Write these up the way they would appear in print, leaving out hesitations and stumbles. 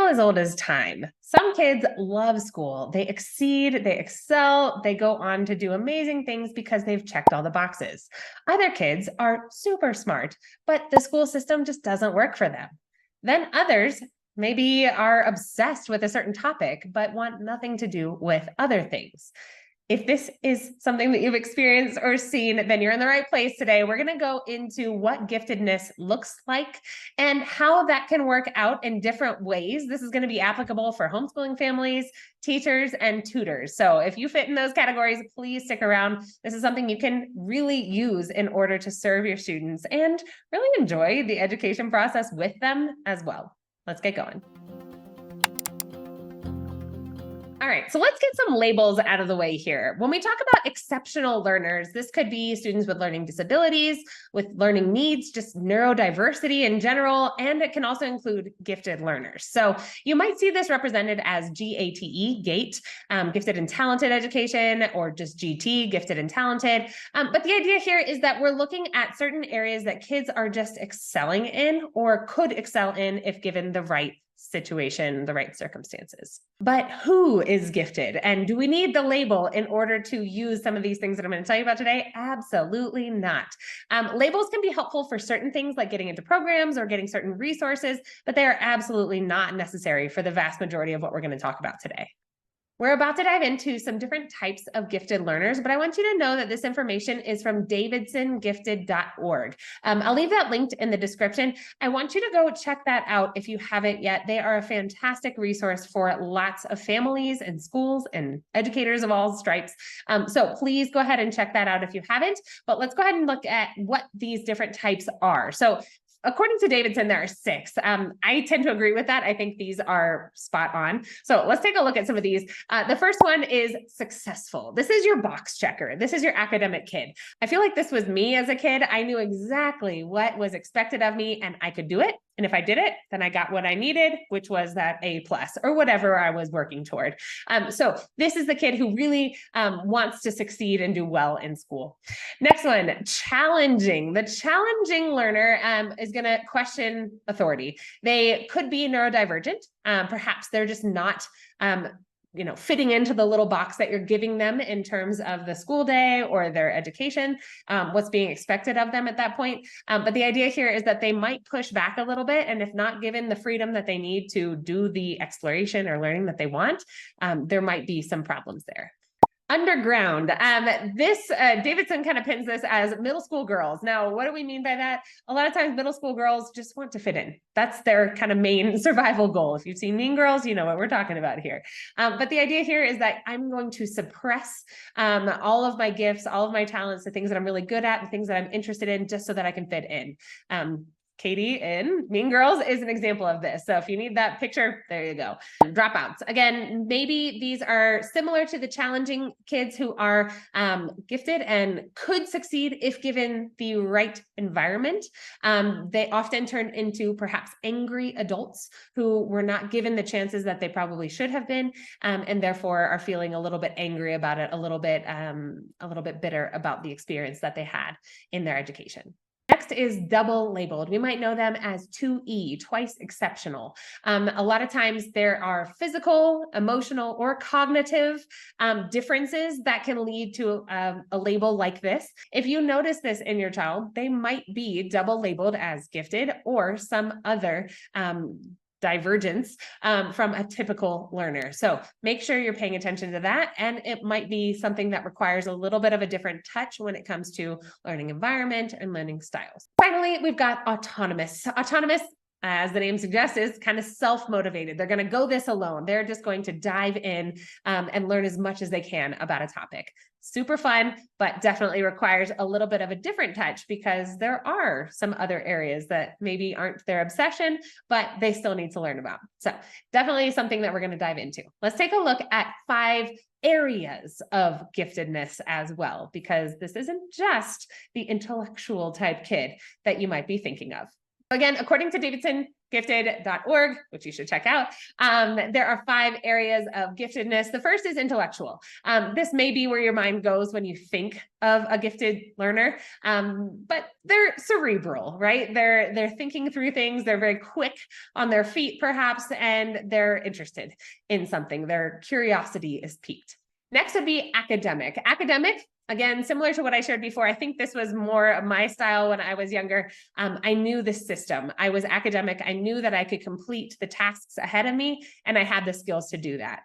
as old as time. Some kids love school. They exceed, they excel, they go on to do amazing things because they've checked all the boxes. Other kids are super smart, but the school system just doesn't work for them. Then others maybe are obsessed with a certain topic, but want nothing to do with other things. If this is something that you've experienced or seen, then you're in the right place today. We're going to go into what giftedness looks like and how that can work out in different ways. This is going to be applicable for homeschooling families, teachers, and tutors. So if you fit in those categories, please stick around. This is something you can really use in order to serve your students and really enjoy the education process with them as well. Let's get going. All right, so let's get some labels out of the way here. When we talk about exceptional learners, this could be students with learning disabilities, with learning needs, just neurodiversity in general, and it can also include gifted learners. So you might see this represented as GATE, GATE, gifted and talented education, or just GT, gifted and talented. But the idea here is that we're looking at certain areas that kids are just excelling in or could excel in if given the right situation, the right circumstances. But who is gifted? And do we need the label in order to use some of these things that I'm going to tell you about today? Absolutely not. Labels can be helpful for certain things like getting into programs or getting certain resources, but they are absolutely not necessary for the vast majority of what we're going to talk about today. We're about to dive into some different types of gifted learners, but I want you to know that this information is from davidsongifted.org. I'll leave that linked in the description. I want you to go check that out if you haven't yet. They are a fantastic resource for lots of families and schools and educators of all stripes. So please go ahead and check that out if you haven't, but let's go ahead and look at what these different types are. So according to Davidson, there are 6. I tend to agree with that. I think these are spot on. So let's take a look at some of these. The first one is successful. This is your box checker. This is your academic kid. I feel like this was me as a kid. I knew exactly what was expected of me and I could do it. And if I did it, then I got what I needed, which was that A+ or whatever I was working toward. So this is the kid who really wants to succeed and do well in school. Next one, challenging. The challenging learner is going to question authority. They could be neurodivergent. Perhaps they're just not fitting into the little box that you're giving them in terms of the school day or their education, what's being expected of them at that point. But the idea here is that they might push back a little bit. And if not given the freedom that they need to do the exploration or learning that they want, there might be some problems there. Underground. Davidson kind of pins this as middle school girls. Now, what do we mean by that? A lot of times middle school girls just want to fit in. That's their kind of main survival goal. If you've seen Mean Girls, you know what we're talking about here. But the idea here is that I'm going to suppress all of my gifts, all of my talents, the things that I'm really good at, the things that I'm interested in, just so that I can fit in. Katie in Mean Girls is an example of this. So if you need that picture, there you go. Dropouts. Again, maybe these are similar to the challenging kids who are gifted and could succeed if given the right environment. They often turn into perhaps angry adults who were not given the chances that they probably should have been, and therefore are feeling a little bit angry about it, a little bit bitter about the experience that they had in their education. Next is double labeled. We might know them as 2E, twice exceptional. A lot of times there are physical, emotional, or cognitive differences that can lead to a label like this. If you notice this in your child, they might be double labeled as gifted or some other divergence from a typical learner. So make sure you're paying attention to that. And it might be something that requires a little bit of a different touch when it comes to learning environment and learning styles. Finally, we've got autonomous. Autonomous, as the name suggests, is kind of self-motivated. They're going to go this alone. They're just going to dive in and learn as much as they can about a topic. Super fun, but definitely requires a little bit of a different touch because there are some other areas that maybe aren't their obsession, but they still need to learn about. So definitely something that we're going to dive into. Let's take a look at 5 areas of giftedness as well, because this isn't just the intellectual type kid that you might be thinking of. Again, according to Davidson, gifted.org, which you should check out. There are 5 areas of giftedness. The first is intellectual. This may be where your mind goes when you think of a gifted learner, but they're cerebral, right? They're thinking through things. They're very quick on their feet, perhaps, and they're interested in something. Their curiosity is piqued. Next would be academic. Academic, again, similar to what I shared before, I think this was more of my style when I was younger. I knew the system. I was academic. I knew that I could complete the tasks ahead of me, and I had the skills to do that.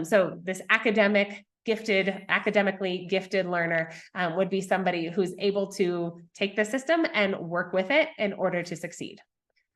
So this academically gifted learner would be somebody who's able to take the system and work with it in order to succeed.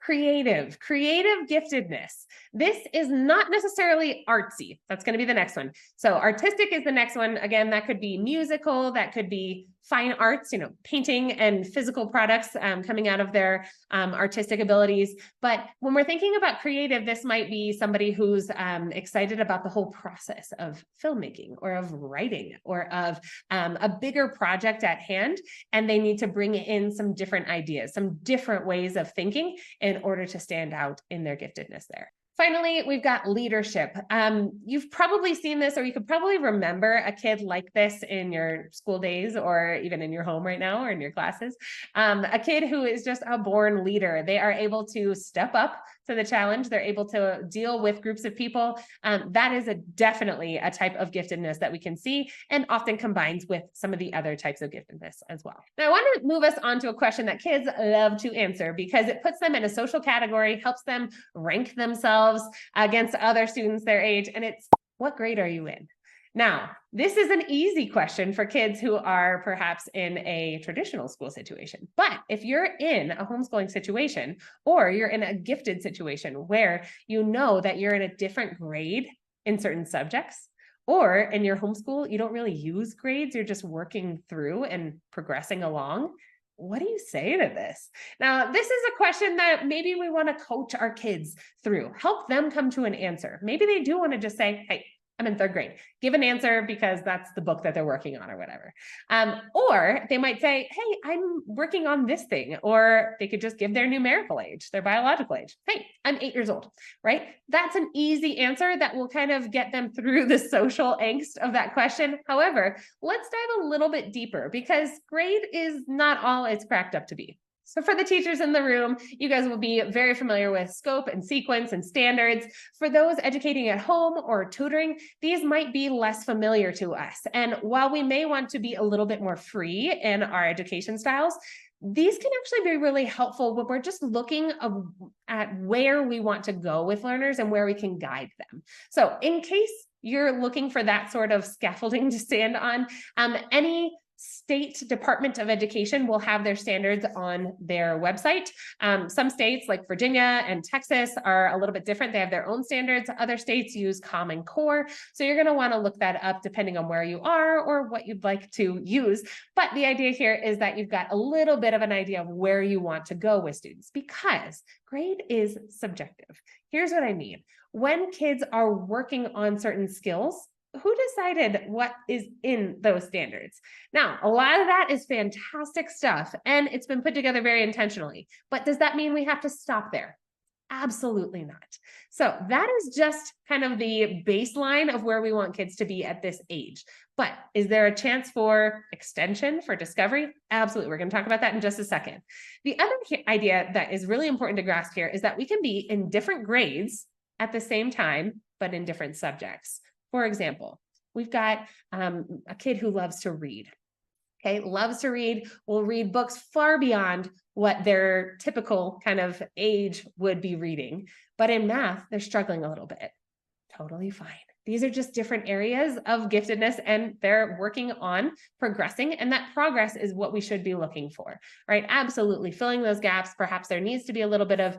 Creative giftedness. This is not necessarily artsy. That's going to be the next one. So artistic is the next one. Again, that could be musical, that could be fine arts, painting and physical products coming out of their artistic abilities. But when we're thinking about creative, this might be somebody who's excited about the whole process of filmmaking or of writing or of a bigger project at hand, and they need to bring in some different ideas, some different ways of thinking in order to stand out in their giftedness there. Finally, we've got leadership. You've probably seen this, or you could probably remember a kid like this in your school days, or even in your home right now, or in your classes. A kid who is just a born leader. They are able to step up to the challenge. They're able to deal with groups of people. That is definitely a type of giftedness that we can see, and often combines with some of the other types of giftedness as well. Now, I want to move us on to a question that kids love to answer because it puts them in a social category, helps them rank themselves against other students their age, and it's, what grade are you in? Now, this is an easy question for kids who are perhaps in a traditional school situation. But if you're in a homeschooling situation, or you're in a gifted situation where you know that you're in a different grade in certain subjects, or in your homeschool, you don't really use grades, you're just working through and progressing along, what do you say to this? Now, this is a question that maybe we want to coach our kids through, help them come to an answer. Maybe they do want to just say, hey, I'm in 3rd grade. Give an answer because that's the book that they're working on or whatever. Or they might say, hey, I'm working on this thing. Or they could just give their numerical age, their biological age. Hey, I'm 8 years old, right? That's an easy answer that will kind of get them through the social angst of that question. However, let's dive a little bit deeper because grade is not all it's cracked up to be. So for the teachers in the room, you guys will be very familiar with scope and sequence and standards. For those educating at home or tutoring, these might be less familiar to us. And while we may want to be a little bit more free in our education styles, these can actually be really helpful when we're just looking at where we want to go with learners and where we can guide them. So in case you're looking for that sort of scaffolding to stand on, any state Department of Education will have their standards on their website. Some states like Virginia and Texas are a little bit different. They have their own standards. Other states use Common Core. So you're going to want to look that up depending on where you are or what you'd like to use. But the idea here is that you've got a little bit of an idea of where you want to go with students because grade is subjective. Here's what I mean. When kids are working on certain skills, who decided what is in those standards? Now, a lot of that is fantastic stuff, and it's been put together very intentionally. But does that mean we have to stop there? Absolutely not. So that is just kind of the baseline of where we want kids to be at this age. But is there a chance for extension, for discovery? Absolutely. We're going to talk about that in just a second. The other idea that is really important to grasp here is that we can be in different grades at the same time, but in different subjects. For example, we've got a kid who loves to read. Okay, loves to read, will read books far beyond what their typical kind of age would be reading. But in math, they're struggling a little bit. Totally fine. These are just different areas of giftedness, and they're working on progressing, and that progress is what we should be looking for, right? Absolutely filling those gaps. Perhaps there needs to be a little bit of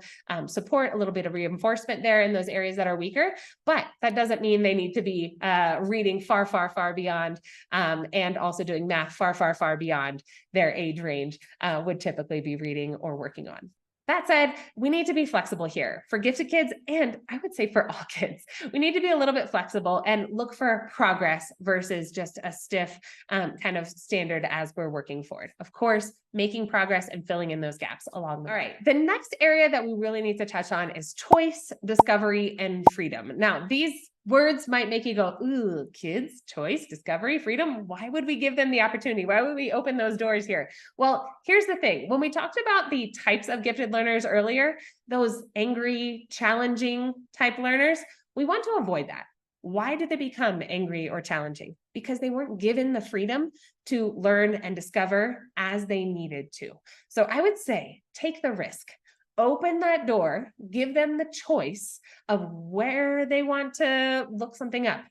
support, a little bit of reinforcement there in those areas that are weaker, but that doesn't mean they need to be reading far, far, far beyond and also doing math far, far, far beyond their age range would typically be reading or working on. That said, we need to be flexible here for gifted kids, and I would say for all kids. We need to be a little bit flexible and look for progress versus just a stiff kind of standard as we're working forward. Of course, making progress and filling in those gaps along the way. All right, the next area that we really need to touch on is choice, discovery, and freedom. Now, these words might make you go, ooh, kids, choice, discovery, freedom. Why would we give them the opportunity? Why would we open those doors here? Well, here's the thing. When we talked about the types of gifted learners earlier, those angry, challenging type learners, we want to avoid that. Why did they become angry or challenging? Because they weren't given the freedom to learn and discover as they needed to. So I would say, take the risk. Open that door, give them the choice of where they want to look something up,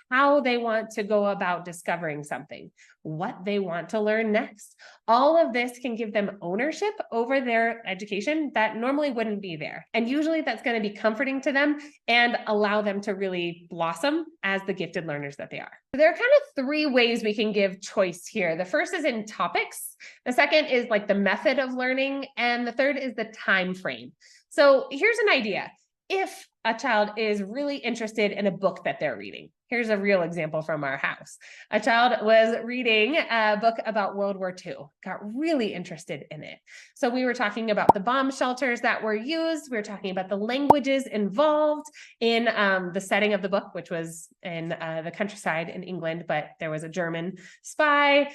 how they want to go about discovering something, what they want to learn next. All of this can give them ownership over their education that normally wouldn't be there. And usually that's going to be comforting to them and allow them to really blossom as the gifted learners that they are. There are kind of three ways we can give choice here. The first is in topics. The second is like the method of learning. And the third is the time frame. So here's an idea. If a child is really interested in a book that they're reading, here's a real example from our house. A child was reading a book about World War II, got really interested in it. So we were talking about the bomb shelters that were used. We were talking about the languages involved in the setting of the book, which was in the countryside in England, but there was a German spy.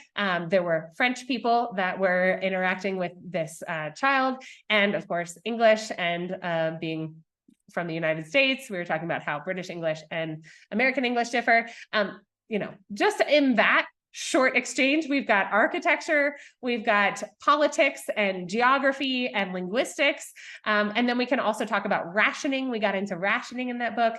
There were French people that were interacting with this child, and of course, English, and being from the United States. We were talking about how British English and American English differ. Just in that short exchange, we've got architecture, we've got politics and geography and linguistics. And then we can also talk about rationing. We got into rationing in that book.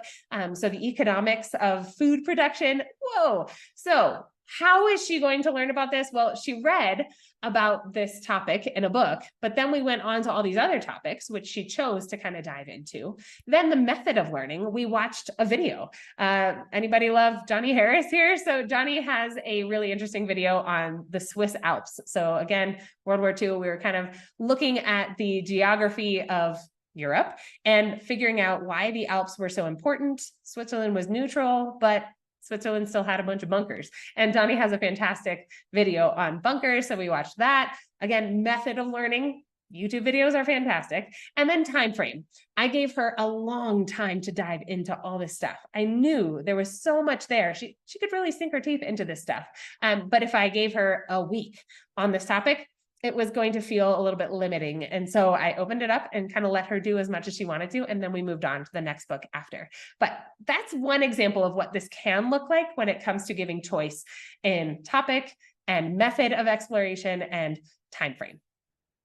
So the economics of food production. Whoa. So how is she going to learn about this? Well, she read about this topic in a book, but then we went on to all these other topics, which she chose to kind of dive into. Then the method of learning, we watched a video. Anybody love Johnny Harris here? So Johnny has a really interesting video on the Swiss Alps. So again, World War II, we were kind of looking at the geography of Europe and figuring out why the Alps were so important. Switzerland was neutral, but Switzerland still had a bunch of bunkers. And Johnny has a fantastic video on bunkers. So we watched that. Again, method of learning. YouTube videos are fantastic. And then time frame. I gave her a long time to dive into all this stuff. I knew there was so much there. She could really sink her teeth into this stuff. But if I gave her a week on this topic, it was going to feel a little bit limiting. And so I opened it up and kind of let her do as much as she wanted to. And then we moved on to the next book after. But that's one example of what this can look like when it comes to giving choice in topic and method of exploration and time frame.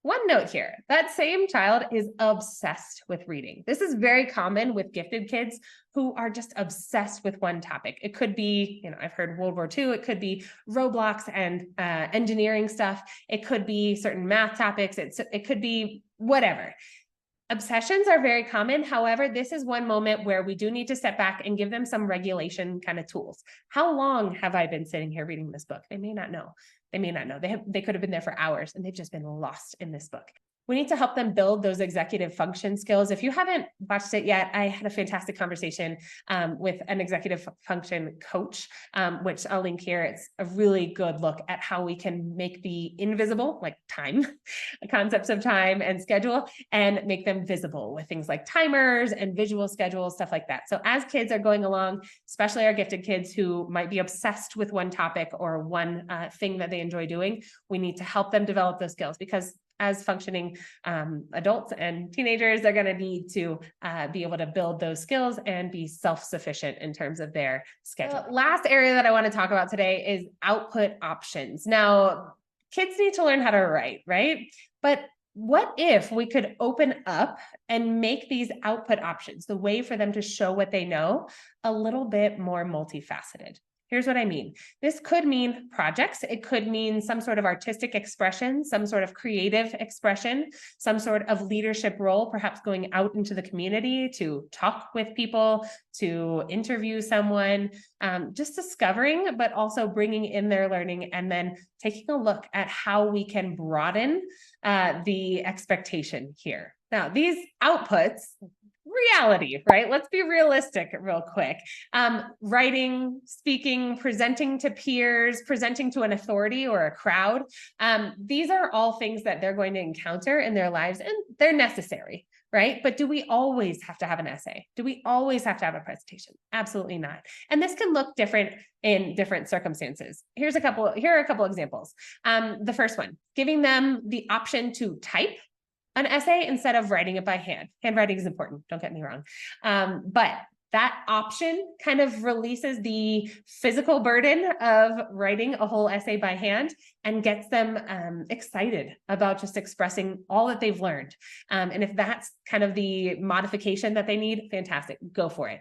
One note here, that same child is obsessed with reading. This is very common with gifted kids who are just obsessed with one topic. It could be, I've heard World War II, it could be Roblox and engineering stuff. It could be certain math topics. It could be whatever. Obsessions are very common. However, this is one moment where we do need to step back and give them some regulation kind of tools. How long have I been sitting here reading this book? They may not know. They may not know. They could have been there for hours and they've just been lost in this book. We need to help them build those executive function skills. If you haven't watched it yet, I had a fantastic conversation with an executive function coach, which I'll link here. It's a really good look at how we can make the invisible, like time, concepts of time and schedule, and make them visible with things like timers and visual schedules, stuff like that. So as kids are going along, especially our gifted kids who might be obsessed with one topic or one thing that they enjoy doing, we need to help them develop those skills, because as functioning adults and teenagers, they're going to need to be able to build those skills and be self-sufficient in terms of their schedule. The last area that I want to talk about today is output options. Now, kids need to learn how to write, right? But what if we could open up and make these output options, the way for them to show what they know, a little bit more multifaceted? Here's what I mean. This could mean projects. It could mean some sort of artistic expression, some sort of creative expression, some sort of leadership role, perhaps going out into the community to talk with people, to interview someone, just discovering, but also bringing in their learning and then taking a look at how we can broaden the expectation here. Now, these outputs, reality, right? Let's be realistic real quick. Writing, speaking, presenting to peers, presenting to an authority or a crowd. These are all things that they're going to encounter in their lives, and they're necessary, right? But do we always have to have an essay? Do we always have to have a presentation? Absolutely not. And this can look different in different circumstances. Here are a couple examples. The first one, giving them the option to type an essay instead of writing it by hand. Handwriting is important, don't get me wrong. But that option kind of releases the physical burden of writing a whole essay by hand and gets them excited about just expressing all that they've learned. And if that's kind of the modification that they need, fantastic, go for it.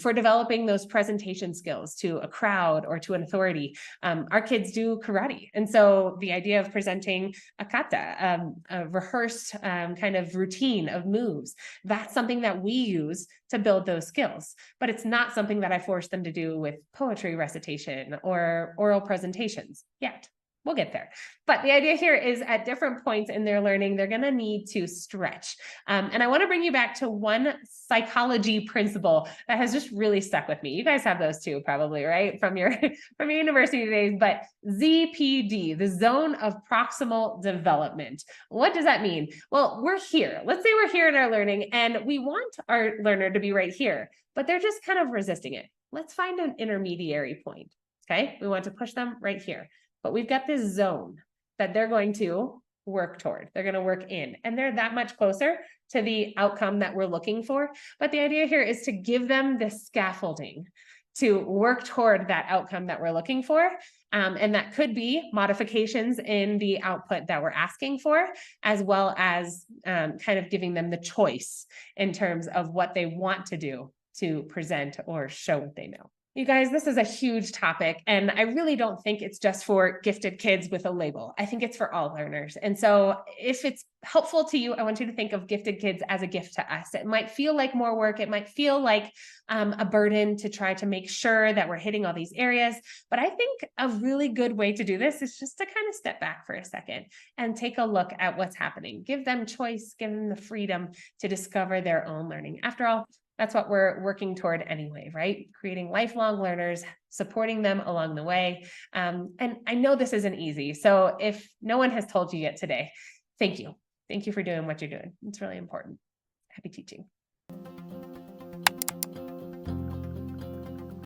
For developing those presentation skills to a crowd or to an authority, our kids do karate. And so the idea of presenting a kata, a rehearsed kind of routine of moves, that's something that we use to build those skills. But it's not something that I force them to do with poetry recitation or oral presentations yet. We'll get there. But the idea here is at different points in their learning, they're going to need to stretch. And I want to bring you back to one psychology principle that has just really stuck with me. You guys have those too, probably, right? From your university days, but ZPD, the zone of proximal development. What does that mean? Well, we're here. Let's say we're here in our learning and we want our learner to be right here, but they're just kind of resisting it. Let's find an intermediary point. Okay. We want to push them right here. But we've got this zone that they're going to work toward. They're going to work in, and they're that much closer to the outcome that we're looking for. But the idea here is to give them the scaffolding to work toward that outcome that we're looking for. And that could be modifications in the output that we're asking for, as well as kind of giving them the choice in terms of what they want to do to present or show what they know. You guys, this is a huge topic, and I really don't think it's just for gifted kids with a label. I think it's for all learners. And so if it's helpful to you, I want you to think of gifted kids as a gift to us. It might feel like more work. It might feel like a burden to try to make sure that we're hitting all these areas. But I think a really good way to do this is just to kind of step back for a second and take a look at what's happening. Give them choice, give them the freedom to discover their own learning. After all, that's what we're working toward anyway, right? Creating lifelong learners, supporting them along the way. And I know this isn't easy. So if no one has told you yet today, thank you. Thank you for doing what you're doing. It's really important. Happy teaching.